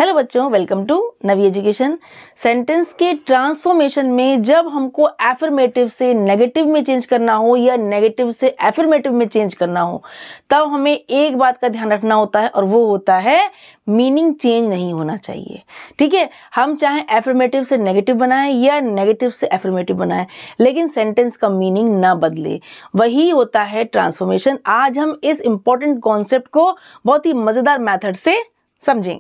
Hello बच्चों, welcome to Navi Education. Sentence के transformation में जब हमको एफर्मेटिव से नेगेटिव में चेंज करना हो या नेगेटिव से एफर्मेटिव में चेंज करना हो, तब हमें एक बात का ध्यान रखना होता है और वो होता है मीनिंग चेंज नहीं होना चाहिए। ठीक है, हम चाहे एफर्मेटिव से नेगेटिव बनाएं या नेगेटिव से एफर्मेटिव बनाएं, लेकिन सेंटेंस का मीनिंग ना बदले, वही होता है ट्रांसफॉर्मेशन। आज हम इस इंपॉर्टेंट कॉन्सेप्ट को बहुत ही मजेदार मेथड से समझें।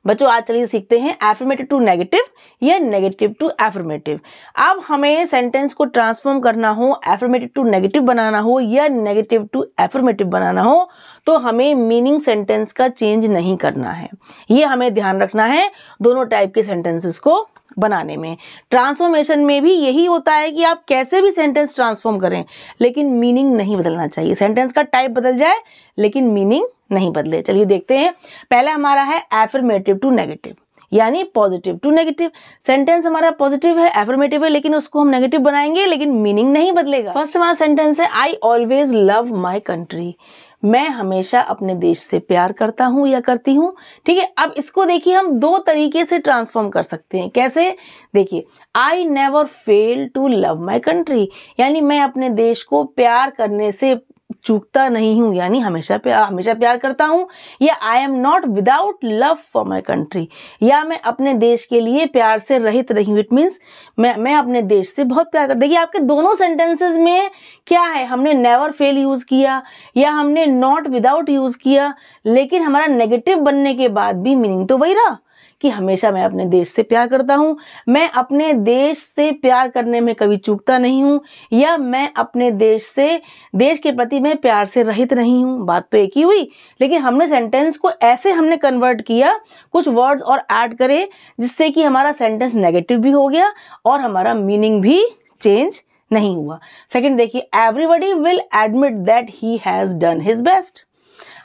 बच्चों, आज चलिए सीखते हैं एफर्मेटिव टू नेगेटिव या नेगेटिव टू एफर्मेटिव। अब हमें सेंटेंस को ट्रांसफॉर्म करना हो, एफर्मेटिव टू नेगेटिव बनाना हो या नेगेटिव टू एफर्मेटिव बनाना हो, तो हमें मीनिंग सेंटेंस का चेंज नहीं करना है। ये हमें ध्यान रखना है दोनों टाइप के सेंटेंसेस को बनाने में। ट्रांसफॉर्मेशन में भी यही होता है कि आप कैसे भी सेंटेंस ट्रांसफॉर्म करें, लेकिन मीनिंग नहीं बदलना चाहिए। सेंटेंस का टाइप बदल जाए लेकिन मीनिंग नहीं बदले। चलिए देखते हैं। पहला हमारा है एफर्मेटिव टू नेगेटिव, यानी पॉजिटिव टू नेगेटिव। सेंटेंस हमारा पॉजिटिव है, एफर्मेटिव है, लेकिन उसको हम नेगेटिव बनाएंगे, लेकिन मीनिंग नहीं बदलेगा। फर्स्ट हमारा सेंटेंस है I always love my country. मैं हमेशा अपने देश से प्यार करता हूँ या करती हूँ। ठीक है, अब इसको देखिए हम दो तरीके से ट्रांसफॉर्म कर सकते हैं। कैसे? देखिए, I never fail to love my country, यानी मैं अपने देश को प्यार करने से चूकता नहीं हूँ, यानी हमेशा प्यार करता हूँ। या आई am not without love for my country, या मैं अपने देश के लिए प्यार से रहित नहीं हूँ। इट मीन्स मैं अपने देश से बहुत प्यार करता हूँ। देखिए, आपके दोनों सेंटेंसेस में क्या है, हमने नेवर फेल यूज़ किया या हमने नॉट विदाउट यूज़ किया, लेकिन हमारा नेगेटिव बनने के बाद भी मीनिंग तो वही रहा कि हमेशा मैं अपने देश से प्यार करता हूँ, मैं अपने देश से प्यार करने में कभी चूकता नहीं हूँ, या मैं अपने देश के प्रति मैं प्यार से रहित नहीं हूँ। बात तो एक ही हुई, लेकिन हमने सेंटेंस को ऐसे हमने कन्वर्ट किया, कुछ वर्ड्स और ऐड करे, जिससे कि हमारा सेंटेंस नेगेटिव भी हो गया और हमारा मीनिंग भी चेंज नहीं हुआ। सेकेंड देखिए, everybody will admit that he has done his best.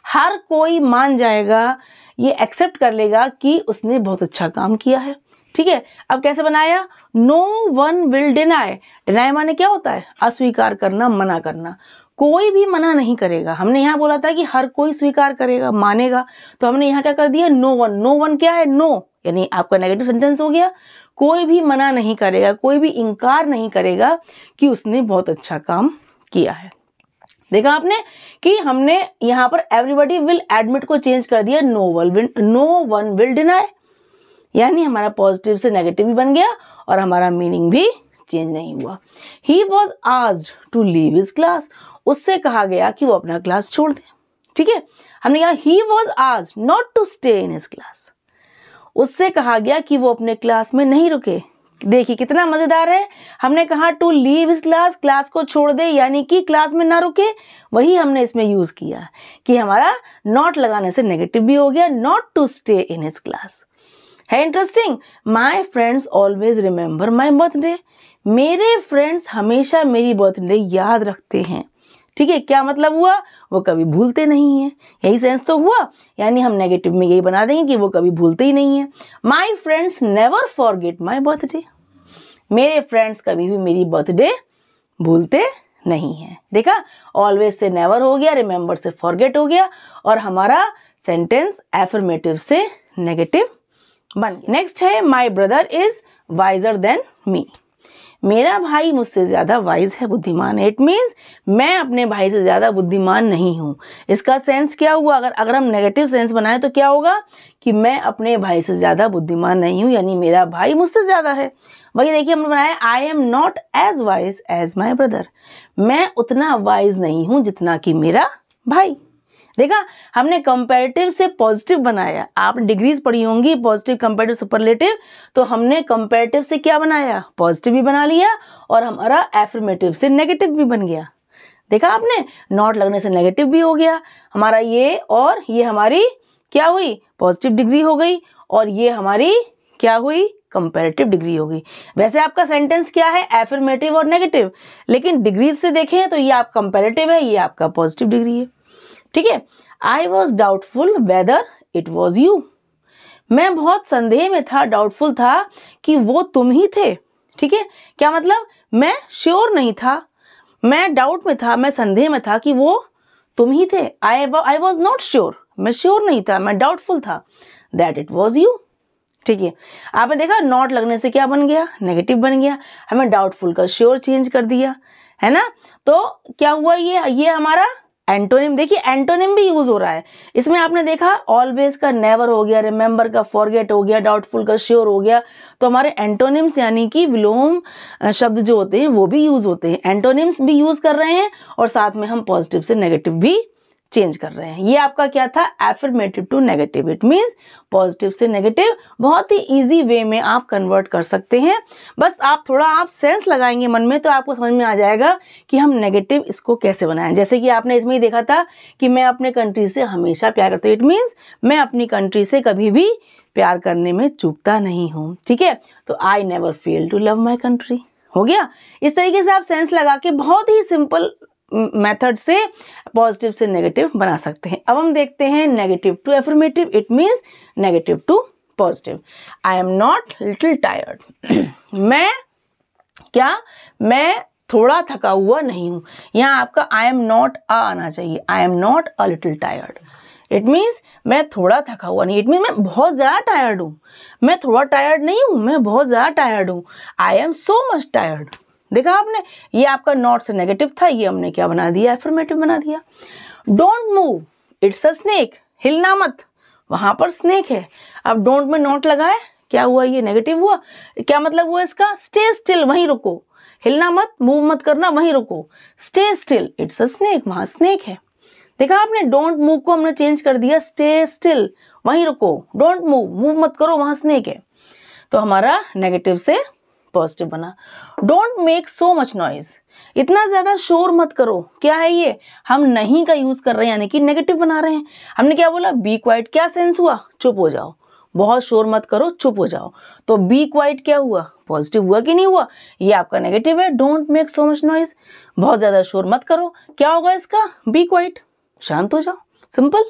हर कोई मान जाएगा, ये एक्सेप्ट कर लेगा कि उसने बहुत अच्छा काम किया है। ठीक है, अब कैसे बनाया? No one will deny. Deny माने क्या होता है? अस्वीकार करना, मना करना। कोई भी मना नहीं करेगा। हमने यहाँ बोला था कि हर कोई स्वीकार करेगा, मानेगा, तो हमने यहाँ क्या कर दिया? No one. नो वन क्या है? नो, यानी आपका नेगेटिव सेंटेंस हो गया। कोई भी मना नहीं करेगा, कोई भी इनकार नहीं करेगा कि उसने बहुत अच्छा काम किया है। देखा आपने कि हमने यहाँ पर एवरीबडी विल एडमिट को चेंज कर दिया नो वन विल डिनाई, यानी हमारा पॉजिटिव से नेगेटिव भी बन गया और हमारा मीनिंग भी चेंज नहीं हुआ। He was asked to leave his class. उससे कहा गया कि वो अपना क्लास छोड़ दे। ठीक है, हमने कहा he was asked not to stay in his class. उससे कहा गया कि वो अपने क्लास में नहीं रुके। देखिए कितना मजेदार है। हमने कहा to leave his class, class को छोड़ दे, यानी कि क्लास में ना रुके। वही हमने इसमें यूज किया कि हमारा नॉट लगाने से नेगेटिव भी हो गया, not to stay in his class. है interesting. My friends always remember my birthday. मेरे फ्रेंड्स हमेशा मेरी बर्थडे याद रखते हैं। ठीक है, क्या मतलब हुआ? वो कभी भूलते नहीं है। यही सेंस तो हुआ, यानी हम नेगेटिव में यही बना देंगे कि वो कभी भूलते ही नहीं है। My friends never forget my birthday. मेरे फ्रेंड्स कभी भी मेरी बर्थडे भूलते नहीं हैं। देखा, ऑलवेज से नेवर हो गया, रिमेंबर से फॉरगेट हो गया और हमारा सेंटेंस एफर्मेटिव से नेगेटिव बन गया। नेक्स्ट है my brother is visor than me. मेरा भाई मुझसे ज़्यादा वाइज है, बुद्धिमान है। इट मीन्स मैं अपने भाई से ज़्यादा बुद्धिमान नहीं हूँ। इसका सेंस क्या हुआ? अगर हम नेगेटिव सेंस बनाएं तो क्या होगा कि मैं अपने भाई से ज़्यादा बुद्धिमान नहीं हूँ, यानी मेरा भाई मुझसे ज़्यादा है। वही देखिए हमने बनाया I am not as wise as my brother. मैं उतना वाइज नहीं हूँ जितना कि मेरा भाई। देखा, हमने कंपैरेटिव से पॉजिटिव बनाया। आपने डिग्रीज पढ़ी होंगी, पॉजिटिव, कंपैरेटिव, सुपरलेटिव, तो हमने कंपैरेटिव से क्या बनाया? पॉजिटिव भी बना लिया और हमारा एफर्मेटिव से नेगेटिव भी बन गया। देखा आपने, नॉट लगने से नेगेटिव भी हो गया हमारा ये, और ये हमारी क्या हुई? पॉजिटिव डिग्री हो गई, और ये हमारी क्या हुई? कंपैरेटिव डिग्री होगी। वैसे आपका सेंटेंस क्या है, एफर्मेटिव और नेगेटिव, लेकिन डिग्री से देखें तो ये आप कंपैरेटिव है, ये आपका पॉजिटिव डिग्री है। ठीक है, I was doubtful whether it was you. मैं बहुत संदेह में था, डाउटफुल था कि वो तुम ही थे। ठीक है, क्या मतलब, मैं श्योर नहीं था, मैं डाउट में था, मैं संदेह में था कि वो तुम ही थे। आई वॉज नॉट श्योर, मैं श्योर नहीं था, मैं डाउटफुल था दैट इट वॉज यू। ठीक है, आपने देखा नॉट लगने से क्या बन गया, नेगेटिव बन गया। हमें डाउटफुल का श्योर चेंज कर दिया, है ना। तो क्या हुआ, ये हमारा एंटोनिम। देखिए एंटोनिम भी यूज हो रहा है इसमें। आपने देखा ऑलवेज का नेवर हो गया, रिमेंबर का फॉरगेट हो गया, डाउटफुल का श्योर हो गया। तो हमारे एंटोनिम्स यानी कि विलोम शब्द जो होते हैं वो भी यूज होते हैं, एंटोनिम्स भी यूज कर रहे हैं, और साथ में हम पॉजिटिव से नेगेटिव भी चेंज कर रहे हैं। ये आपका क्या था, affirmative to negative. It means positive से नेगेटिव बहुत ही इजी वे में आप कन्वर्ट कर सकते हैं। बस आप थोड़ा सेंस लगाएंगे मन में तो आपको समझ में आ जाएगा कि हम नेगेटिव इसको कैसे बनाएं। जैसे कि आपने इसमें ही देखा था कि मैं अपने कंट्री से हमेशा प्यार करता हूँ। इट मीन्स मैं अपनी कंट्री से कभी भी प्यार करने में चूकता नहीं हूँ। ठीक है, तो I never fail to love my country हो गया। इस तरीके से आप सेंस लगा के बहुत ही सिंपल मेथड से पॉजिटिव से नेगेटिव बना सकते हैं। अब हम देखते हैं negative to affirmative. It means negative to positive. I am not little tired. मैं थोड़ा थका हुआ नहीं हूं। यहाँ आपका आई एम नॉट आना चाहिए, आई am not a little tired. It means मैं थोड़ा थका हुआ नहीं, इट मीन मैं बहुत ज़्यादा टायर्ड हूँ। मैं थोड़ा टायर्ड नहीं हूँ, मैं बहुत ज़्यादा टायर्ड हूँ। I am so much tired. देखा आपने, ये आपका नॉट से नेगेटिव था, ये हमने क्या बना दिया, एफर्मेटिव बना दिया। Don't move it's a snake. हिलना मत, वहां पर स्नेक है। अब डोंट में नॉट लगा है, क्या हुआ, ये नेगेटिव हुआ। क्या मतलब हुआ इसका, स्टे स्टिल, वहीं रुको। हिलना मत, मूव मत करना, वहीं रुको। Stay still it's a snake, वहां स्नेक है। देखा आपने, डोंट मूव को हमने चेंज कर दिया, स्टे स्टिल, वहीं रुको। डोंट मूव, मूव मत करो, वहां स्नेक है। तो हमारा नेगेटिव से पॉजिटिव बना। Don't make so much noise. इतना ज्यादा शोर मत करो। क्या है ये, हम नहीं का यूज कर रहे हैं यानी कि नेगेटिव बना रहे हैं। हमने क्या बोला, बी क्वाइट, क्या सेंस हुआ, चुप हो जाओ, बहुत शोर मत करो, चुप हो जाओ। तो बी क्वाइट क्या हुआ, पॉजिटिव हुआ कि नहीं हुआ, ये आपका नेगेटिव है। Don't make so much noise, बहुत ज्यादा शोर मत करो, क्या होगा इसका, बी क्वाइट, शांत हो जाओ, simple.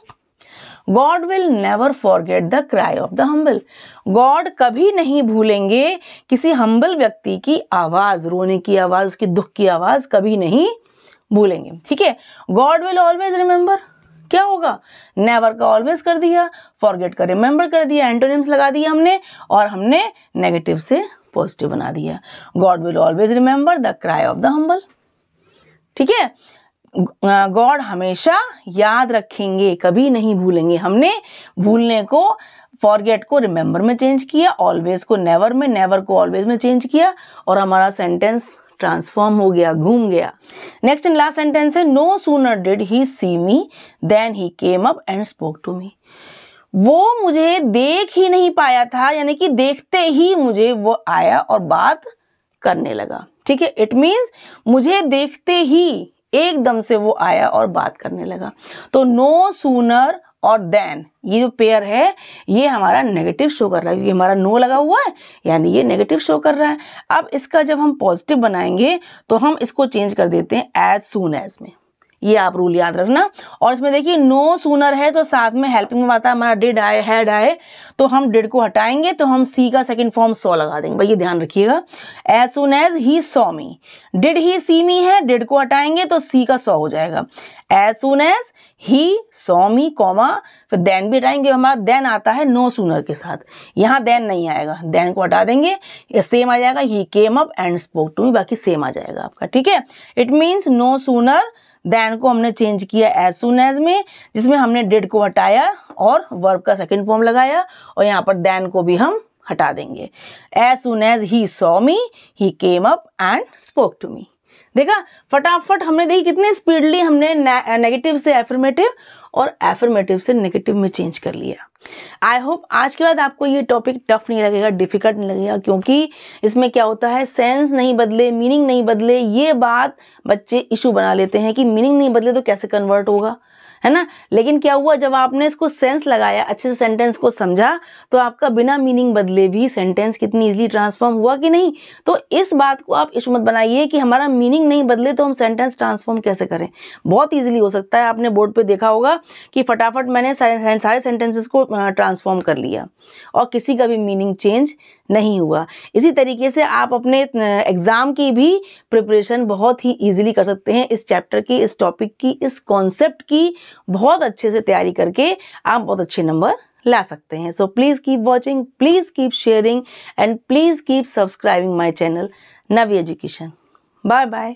God will never forget the cry of the humble. God कभी नहीं भूलेंगे किसी हम्बल व्यक्ति की आवाज, रोने की आवाज, उसकी दुख की आवाज कभी नहीं भूलेंगे। ठीक है, गॉड विल ऑलवेज रिमेंबर, क्या होगा, नेवर का ऑलवेज कर दिया, फॉरगेट का रिमेंबर कर दिया, एंटोनिम्स लगा दिया हमने, और हमने नेगेटिव से पॉजिटिव बना दिया। God will always remember the cry of the humble. ठीक है, गॉड हमेशा याद रखेंगे, कभी नहीं भूलेंगे। हमने भूलने को, फॉरगेट को रिमेंबर में चेंज किया, ऑलवेज को नेवर में, नेवर को ऑलवेज में चेंज किया, और हमारा सेंटेंस ट्रांसफॉर्म हो गया, घूम गया। नेक्स्ट एंड लास्ट सेंटेंस है, no sooner did he see me then he came up and spoke to me. वो मुझे देख ही नहीं पाया था, यानी कि देखते ही मुझे वो आया और बात करने लगा। ठीक है, इट मीन्स मुझे देखते ही एकदम से वो आया और बात करने लगा। तो नो सूनर और देन, ये जो पेयर है ये हमारा नेगेटिव शो कर रहा है, क्योंकि हमारा नो लगा हुआ है, यानी ये नेगेटिव शो कर रहा है। अब इसका जब हम पॉजिटिव बनाएंगे तो हम इसको चेंज कर देते हैं एज सून एज में। ये आप रूल याद रखना। और इसमें देखिए नो सूनर है तो साथ में हेल्पिंग में आता है हमारा डिड आए, हैड आए, तो हम डिड को हटाएंगे तो हम सी का सेकंड फॉर्म सॉ लगा देंगे। भाई ये ध्यान रखिएगा, as soon as he saw me, did he see me है, डिड को हटाएंगे तो सी का सॉ हो जाएगा। As soon as he saw me comma, फिर देन भी हटाएंगे, हमारा देन आता है नो सूनर के साथ, यहाँ देन नहीं आएगा, देन को हटा देंगे, ये सेम आ जाएगा, he came up and spoke to me, बाकी सेम आ जाएगा आपका। ठीक है, it means no sooner than को हमने चेंज किया एज सून एज में, जिसमें हमने डिड को हटाया और वर्ब का सेकंड फॉर्म लगाया, और यहाँ पर देन को भी हम हटा देंगे। As soon as he saw me he came up and spoke to me. देखा फटाफट हमने, देखी कितने स्पीडली हमने नेगेटिव से एफर्मेटिव और एफर्मेटिव से नेगेटिव में चेंज कर लिया। आई होप आज के बाद आपको ये टॉपिक टफ नहीं लगेगा, डिफिकल्ट नहीं लगेगा, क्योंकि इसमें क्या होता है, सेंस नहीं बदले, मीनिंग नहीं बदले, ये बात बच्चे इशू बना लेते हैं कि मीनिंग नहीं बदले तो कैसे कन्वर्ट होगा, है ना। लेकिन क्या हुआ, जब आपने इसको सेंस लगाया, अच्छे से सेंटेंस को समझा, तो आपका बिना मीनिंग बदले भी सेंटेंस कितनी इजीली ट्रांसफॉर्म हुआ कि नहीं। तो इस बात को आप इशू मत बनाइए कि हमारा मीनिंग नहीं बदले तो हम सेंटेंस ट्रांसफॉर्म कैसे करें। बहुत ईजिली हो सकता है। आपने बोर्ड पे देखा होगा कि फटाफट मैंने सारे सेंटेंसेस को ट्रांसफॉर्म कर लिया और किसी का भी मीनिंग चेंज नहीं हुआ। इसी तरीके से आप अपने एग्ज़ाम की भी प्रिपरेशन बहुत ही ईजिली कर सकते हैं। इस चैप्टर की, इस टॉपिक की, इस कॉन्सेप्ट की बहुत अच्छे से तैयारी करके आप बहुत अच्छे नंबर ला सकते हैं। So please keep watching, please keep sharing and please keep subscribing my channel Navi Education. Bye bye.